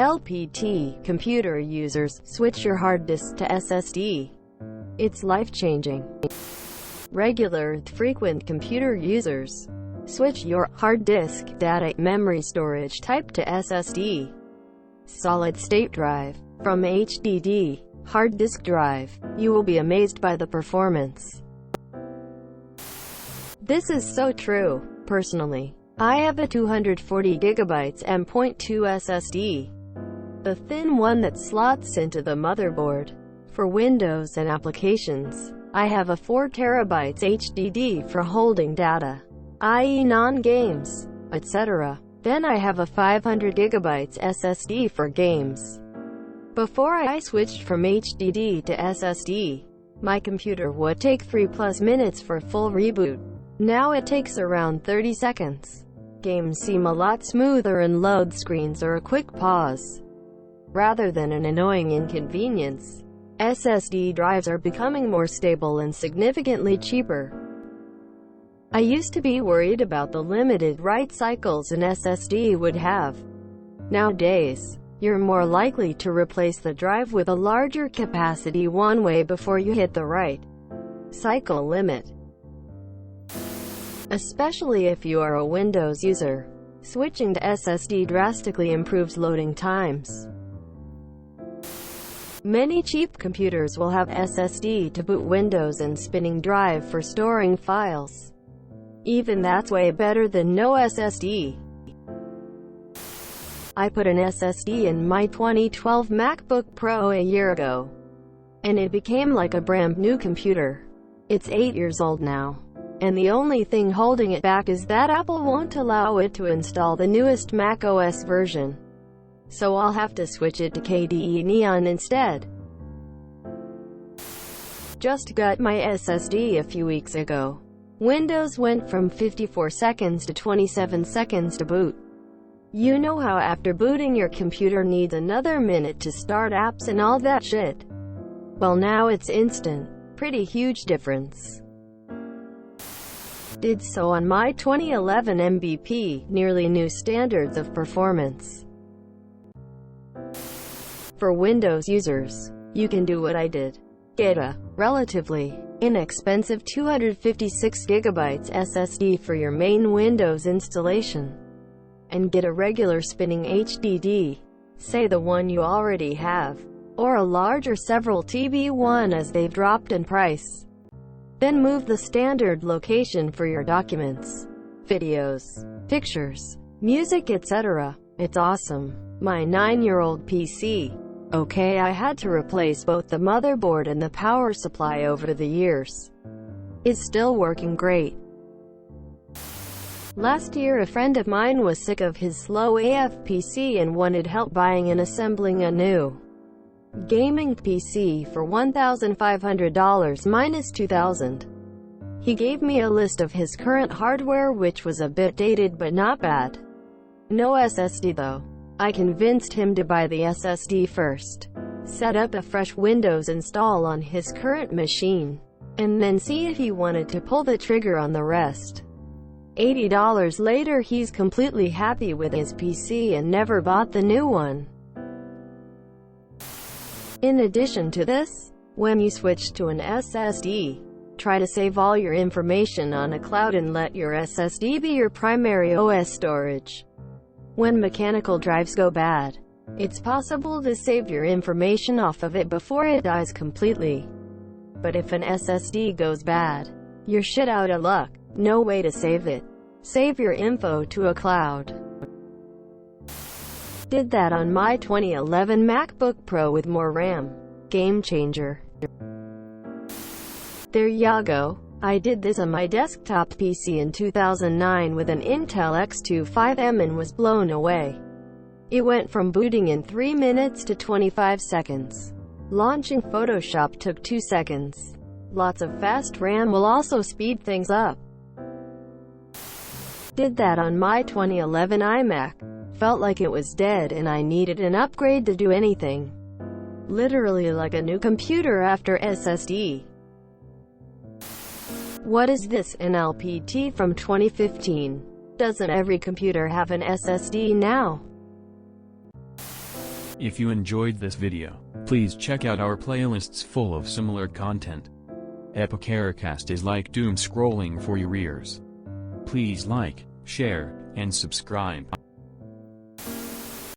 LPT, computer users, switch your hard disk to SSD. It's life-changing. Regular, frequent computer users, switch your hard disk data memory storage type to SSD. Solid-state drive. From HDD, hard disk drive, you will be amazed by the performance. This is so true. Personally, I have a 240 GB M.2 SSD. The thin one that slots into the motherboard. For Windows and applications, I have a 4 TB HDD for holding data, i.e. non-games, etc. Then I have a 500 GB SSD for games. Before I switched from HDD to SSD, my computer would take 3+ minutes for full reboot. Now it takes around 30 seconds. Games seem a lot smoother and load screens are a quick pause, rather than an annoying inconvenience. SSD drives are becoming more stable and significantly cheaper. I used to be worried about the limited write cycles an SSD would have. Nowadays, you're more likely to replace the drive with a larger capacity one way before you hit the write cycle limit. Especially if you are a Windows user, switching to SSD drastically improves loading times. Many cheap computers will have SSD to boot Windows and spinning drive for storing files. Even that's way better than no SSD. I put an SSD in my 2012 MacBook Pro a year ago, and it became like a brand new computer. It's 8 years old now, and the only thing holding it back is that Apple won't allow it to install the newest Mac OS version. So I'll have to switch it to KDE Neon instead. Just got my SSD a few weeks ago. Windows went from 54 seconds to 27 seconds to boot. You know how after booting your computer needs another minute to start apps and all that shit? Well, now it's instant. Pretty huge difference. Did so on my 2011 MVP, nearly new standards of performance. For Windows users, you can do what I did. Get a relatively inexpensive 256 GB SSD for your main Windows installation, and get a regular spinning HDD, say the one you already have, or a large or several TB one as they've dropped in price. Then move the standard location for your documents, videos, pictures, music, etc. It's awesome. My 9-year-old PC. Okay, I had to replace both the motherboard and the power supply over the years. It's still working great. Last year a friend of mine was sick of his slow AF PC and wanted help buying and assembling a new gaming PC for $1,500 minus $2,000. He gave me a list of his current hardware, which was a bit dated but not bad. No SSD though. I convinced him to buy the SSD first, set up a fresh Windows install on his current machine, and then see if he wanted to pull the trigger on the rest. $80 later, he's completely happy with his PC and never bought the new one. In addition to this, when you switch to an SSD, try to save all your information on a cloud and let your SSD be your primary OS storage. When mechanical drives go bad, it's possible to save your information off of it before it dies completely. But if an SSD goes bad, you're shit out of luck. No way to save it. Save your info to a cloud. Did that on my 2011 MacBook Pro with more RAM. Game changer. There ya go. I did this on my desktop PC in 2009 with an Intel X25M and was blown away. It went from booting in 3 minutes to 25 seconds. Launching Photoshop took 2 seconds. Lots of fast RAM will also speed things up. Did that on my 2011 iMac. Felt like it was dead and I needed an upgrade to do anything. Literally like a new computer after SSD. What is this? An LPT from 2015. Doesn't every computer have an SSD now? If you enjoyed this video, please check out our playlists full of similar content. Epicaricast is like doom scrolling for your ears. Please like, share, and subscribe.